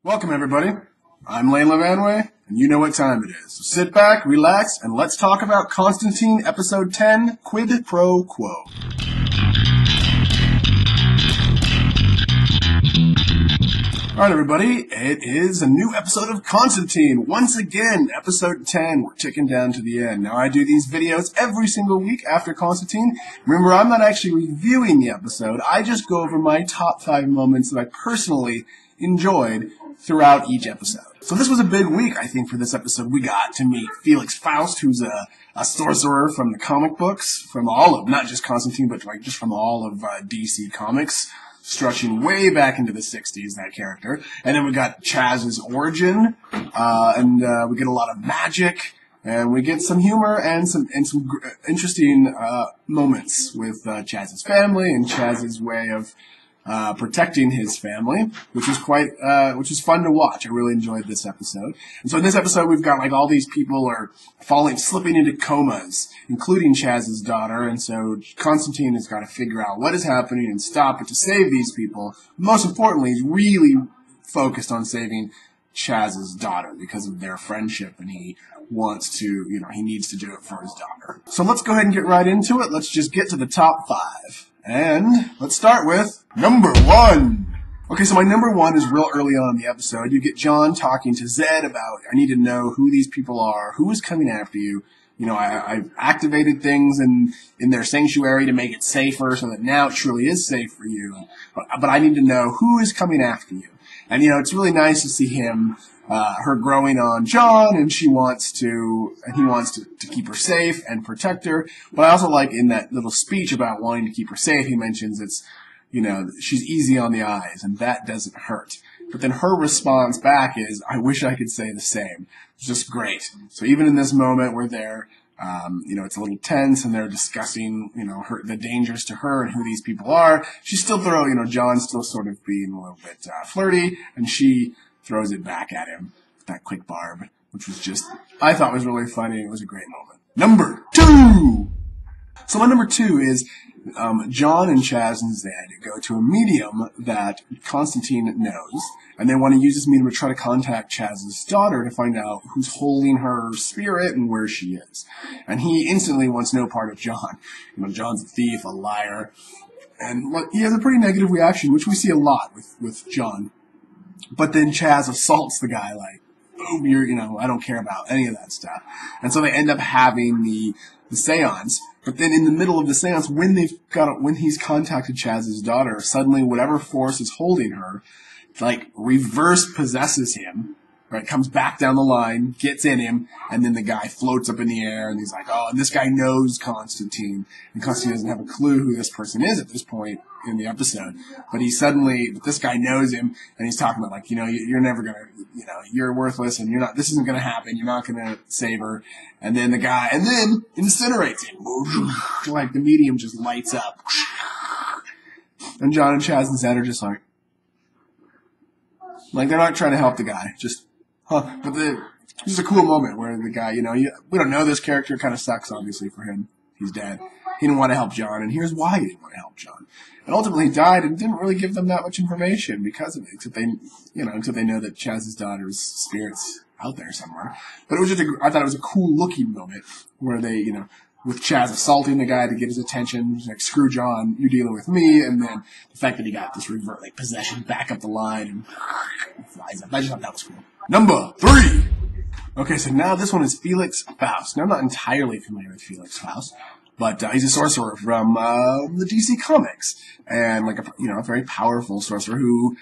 Welcome, everybody. I'm Lane Levanway, and you know what time it is. So sit back, relax, and let's talk about Constantine, Episode 10, Quid Pro Quo. Alright, everybody, it is a new episode of Constantine. Once again, Episode 10. We're ticking down to the end. Now, I do these videos every single week after Constantine. Remember, I'm not actually reviewing the episode. I just go over my top 5 moments that I personally enjoyed throughout each episode. So this was a big week, I think, for this episode. We got to meet Felix Faust, who's a sorcerer from the comic books, from all of, not just Constantine, but like just from all of DC Comics, stretching way back into the 60s, that character. And then we got Chaz's origin, and we get a lot of magic, and we get some humor and some interesting moments with Chaz's family and Chaz's way of protecting his family, which is fun to watch. I really enjoyed this episode. And so in this episode, we've got like all these people are slipping into comas, including Chaz's daughter. And so Constantine has got to figure out what is happening and stop it to save these people. Most importantly, he's really focused on saving Chaz's daughter because of their friendship, and he wants to, he needs to do it for his daughter. So let's go ahead and get right into it. Let's just get to the top 5. And let's start with number 1. Okay, so my number 1 is real early on in the episode. You get John talking to Zed about, I need to know who these people are, who is coming after you. I've activated things in their sanctuary to make it safer so that now it truly is safe for you. But I need to know who is coming after you. And, it's really nice to see her growing on John, and he wants to keep her safe and protect her. But I also like in that little speech about wanting to keep her safe, he mentions she's easy on the eyes, and that doesn't hurt. But then her response back is, I wish I could say the same. It's just great. So even in this moment where they're, it's a little tense and they're discussing, the dangers to her and who these people are, she's still John's still sort of being a little bit flirty, and she throws it back at him with that quick barb, which was I thought was really funny. It was a great moment. Number 2! So my number 2 is John and Chaz and Zed go to a medium that Constantine knows, and they want to use this medium to try to contact Chaz's daughter to find out who's holding her spirit and where she is. And he instantly wants no part of John. John's a thief, a liar, and he has a pretty negative reaction, which we see a lot with John. But then Chaz assaults the guy like, oh, I don't care about any of that stuff. And so they end up having the seance. But then in the middle of the seance, when he's contacted Chaz's daughter, suddenly whatever force is holding her, reverse possesses him, right? Comes back down the line, gets in him, and then the guy floats up in the air, and he's like, oh, and this guy knows Constantine, and Constantine doesn't have a clue who this person is at this point in the episode. But this guy knows him, and he's talking about you're never gonna, you're worthless, and this isn't gonna happen, you're not gonna save her. And then the guy, incinerates him. Like the medium just lights up. And John and Chaz and Zed are just like they're not trying to help the guy, just, huh. But this is a cool moment where the guy, we don't know this character, it kind of sucks, obviously, for him. He's dead. He didn't want to help John, and here's why he didn't want to help John. And ultimately he died and didn't really give them that much information because of it, except until they know that Chaz's daughter's spirit's out there somewhere. But it was I thought it was a cool looking moment where they, with Chaz assaulting the guy to get his attention, like, screw John, you're dealing with me, and then the fact that he got this possession back up the line and flies up. I just thought that was cool. Number 3! Okay, so now this one is Felix Faust. Now, I'm not entirely familiar with Felix Faust, but he's a sorcerer from the DC Comics, and a very powerful sorcerer who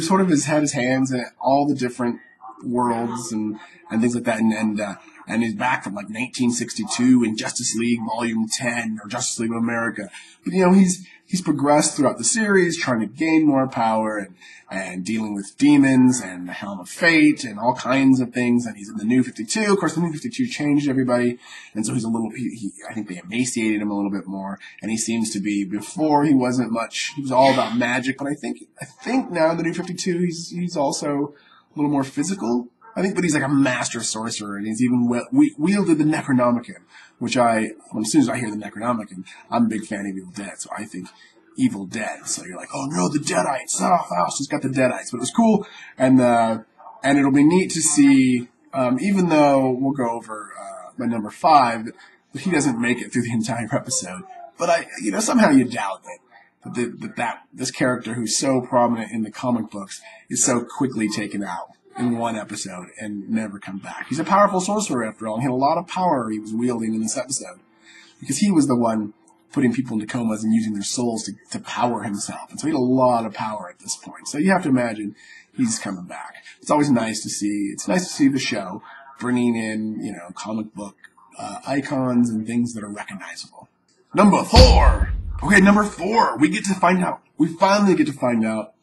sort of has had his hands in all the different worlds and things like that, and is back from 1962 in Justice League Volume 10 or Justice League of America. But he's progressed throughout the series, trying to gain more power and dealing with demons and the Helm of Fate and all kinds of things. And he's in the New 52. Of course, the New 52 changed everybody, and so he's I think they emaciated him a little bit more. And he seems to be, before he wasn't much. He was all about magic, but I think now in the New 52 he's also a little more physical. But he's like a master sorcerer, and he's even wielded the Necronomicon, which as soon as I hear the Necronomicon, I'm a big fan of Evil Dead, so I think Evil Dead. So you're like, oh no, the Deadites. Oh, Faust has got the Deadites. But it was cool, and it'll be neat to see, even though we'll go over my number 5, that he doesn't make it through the entire episode. But somehow you doubt that this character who's so prominent in the comic books is so quickly taken out in one episode and never come back. He's a powerful sorcerer after all, and he had a lot of power he was wielding in this episode. Because he was the one putting people into comas and using their souls to power himself. And so he had a lot of power at this point. So you have to imagine he's coming back. It's always nice to see. It's nice to see the show bringing in, comic book icons and things that are recognizable. Number 4. Okay, number 4. We finally get to find out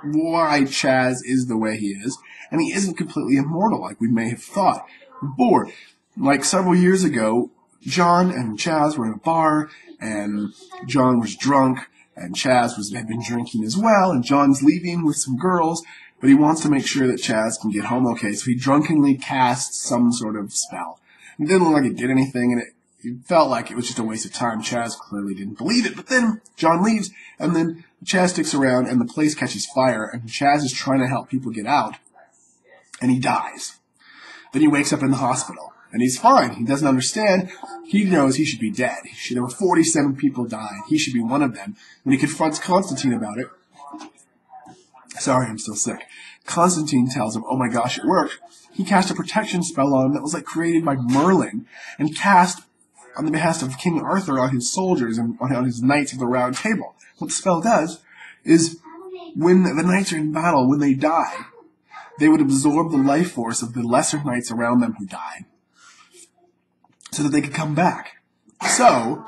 why Chaz is the way he is. And he isn't completely immortal like we may have thought before. Like several years ago, John and Chaz were in a bar, and John was drunk, and Chaz had been drinking as well, and John's leaving with some girls, but he wants to make sure that Chaz can get home okay, so he drunkenly casts some sort of spell. It didn't look like it did anything, and it felt like it was just a waste of time. Chaz clearly didn't believe it, but then John leaves, and then Chaz sticks around, and the place catches fire, and Chaz is trying to help people get out, and he dies. Then he wakes up in the hospital. And he's fine. He doesn't understand. He knows he should be dead. There were 47 people died. He should be one of them. When he confronts Constantine about it, sorry, I'm still sick. Constantine tells him, oh my gosh, it worked. He cast a protection spell on him that was like created by Merlin and cast on the behest of King Arthur on his soldiers and on his knights of the Round Table. What the spell does is when the knights are in battle, when they die, they would absorb the life force of the lesser knights around them who died, so that they could come back. So,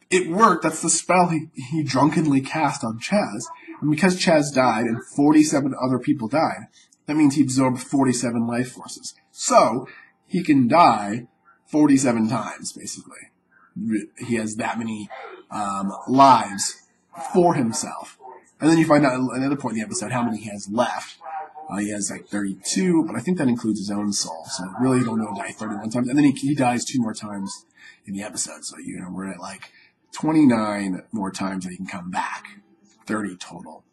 it worked. That's the spell he drunkenly cast on Chaz. And because Chaz died and 47 other people died, that means he absorbed 47 life forces. So, he can die 47 times, basically. He has that many lives for himself. And then you find out at another point in the episode how many he has left. He has like 32, but I think that includes his own soul. So really, you don't know, die 31 times. And then he dies 2 more times in the episode. So, we're at like 29 more times that he can come back. 30 total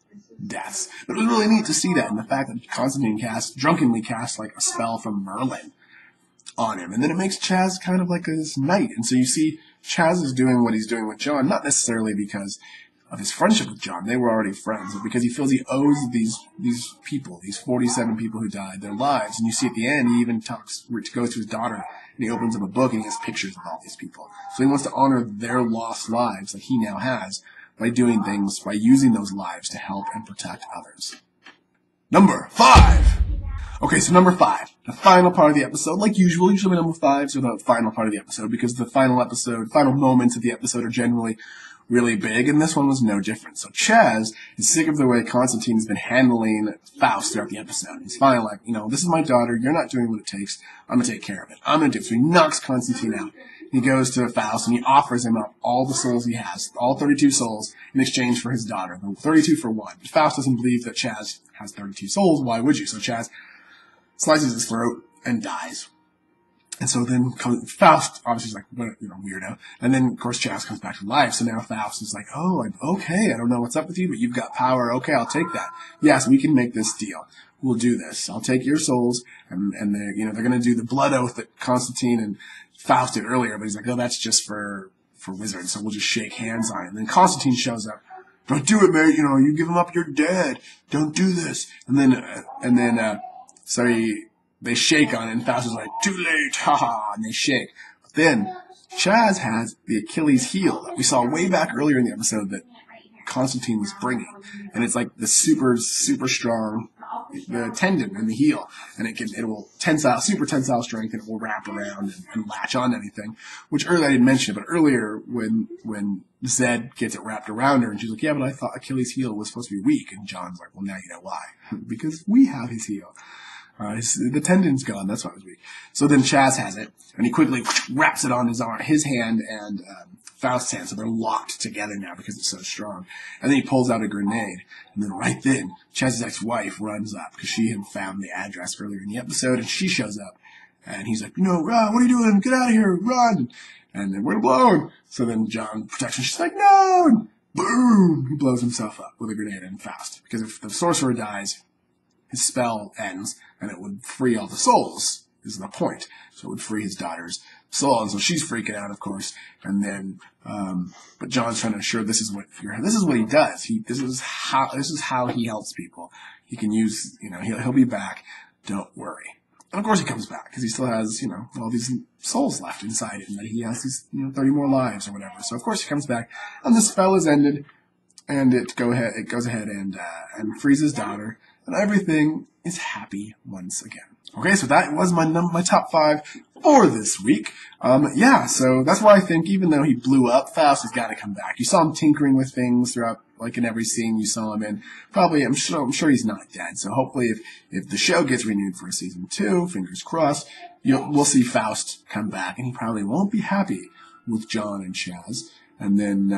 deaths. But it was really neat to see that, and the fact that Constantine drunkenly cast like a spell from Merlin on him. And then it makes Chaz kind of like this knight. And so you see Chaz is doing what he's doing with John, not necessarily because of his friendship with John. They were already friends, but because he feels he owes these people, these 47 people who died, their lives. And you see at the end, he even goes to his daughter, and he opens up a book, and he has pictures of all these people. So he wants to honor their lost lives that he now has by doing things, by using those lives to help and protect others. Number 5! Okay, so number 5, the final part of the episode. Like usually my number 5s are the final part of the episode, because the final moments of the episode are generally really big, and this one was no different. So Chaz is sick of the way Constantine's been handling Faust throughout the episode. He's finally like, this is my daughter, you're not doing what it takes, I'm going to take care of it. I'm going to do it. So he knocks Constantine out. He goes to Faust, and he offers him up all the souls he has, all 32 souls, in exchange for his daughter. 32 for 1. But Faust doesn't believe that Chaz has 32 souls, why would you? So Chaz slices his throat and dies. And so then Faust obviously is like, weirdo. And then, of course, Chaz comes back to life. So now Faust is like, okay, I don't know what's up with you, but you've got power. Okay, I'll take that. Yes, we can make this deal. We'll do this. I'll take your souls, and they're going to do the blood oath that Constantine and Faust did earlier. But he's like, that's just for wizards, so we'll just shake hands on it. And then Constantine shows up. Don't do it, man. You give him up, you're dead. Don't do this. And then, they shake on it, and Faust is like, too late, haha, and they shake. But then, Chaz has the Achilles heel that we saw way back earlier in the episode that Constantine was bringing. And it's like the super, super strong, the tendon in the heel. And it will super tensile strength, and it will wrap around and latch on to anything. Which earlier I didn't mention it, but earlier when Zed gets it wrapped around her, and she's like, yeah, but I thought Achilles' heel was supposed to be weak. And John's like, well, now you know why. Because we have his heel. The tendon's gone, that's why it was weak. So then Chaz has it, and he quickly wraps it on his hand and Faust's hand, so they're locked together now because it's so strong. And then he pulls out a grenade, and then right then, Chaz's ex-wife runs up, because she had found the address earlier in the episode, and she shows up, and he's like, no, Ron, what are you doing? Get out of here, run! And then we're blown. So then John protects her, she's like, no! boom, he blows himself up with a grenade and fast. Because if the sorcerer dies, his spell ends, and it would free all the souls, is the point. So it would free his daughter's soul, and so she's freaking out, of course. And then, but John's trying to ensure this is what he does. This is how he helps people. He can use, he'll be back. Don't worry. And of course he comes back, because he still has, all these souls left inside him, that he has these, 30 more lives or whatever. So of course he comes back, and the spell is ended, and it goes ahead and frees his daughter, and everything is happy once again. Okay, so that was my top 5 for this week. So that's why I think even though he blew up fast, he's got to come back. You saw him tinkering with things throughout, like in every scene you saw him in. Probably, I'm sure he's not dead. So hopefully, if the show gets renewed for a season 2, fingers crossed, we'll see Faust come back, and he probably won't be happy with John and Chaz. And then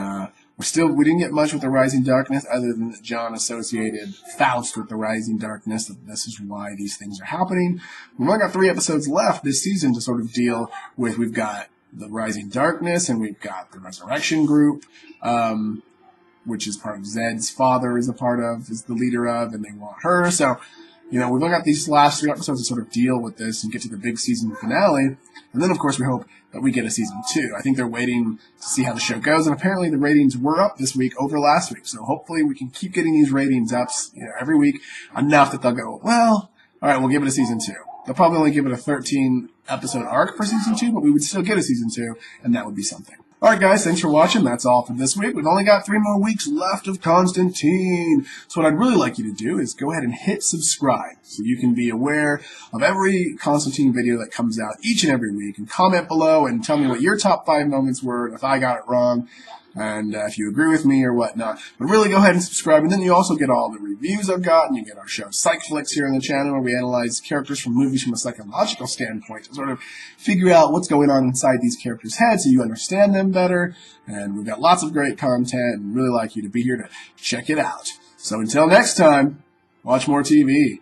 we didn't get much with the Rising Darkness, other than that John associated Faust with the Rising Darkness. This is why these things are happening. We've only got 3 episodes left this season to sort of deal with. We've got the Rising Darkness, and we've got the Resurrection Group, which is part of Zed's father is the leader of, and they want her. So, we've only got these last 3 episodes to sort of deal with this and get to the big season finale. And then, of course, we hope that we get a season 2. I think they're waiting to see how the show goes, and apparently the ratings were up this week over last week. So hopefully we can keep getting these ratings up, every week, enough that they'll go, well, all right, we'll give it a season 2. They'll probably only give it a 13-episode arc for season 2, but we would still get a season 2, and that would be something. Alright guys, thanks for watching. That's all for this week. We've only got 3 more weeks left of Constantine. So what I'd really like you to do is go ahead and hit subscribe so you can be aware of every Constantine video that comes out each and every week. And comment below and tell me what your top 5 moments were, if I got it wrong, and if you agree with me or whatnot. But really go ahead and subscribe, and then you also get all the reviews I've got, and you get our show Psych Flicks here on the channel, where we analyze characters from movies from a psychological standpoint to sort of figure out what's going on inside these characters' heads so you understand them better. And we've got lots of great content, and really like you to be here to check it out. So until next time, watch more TV.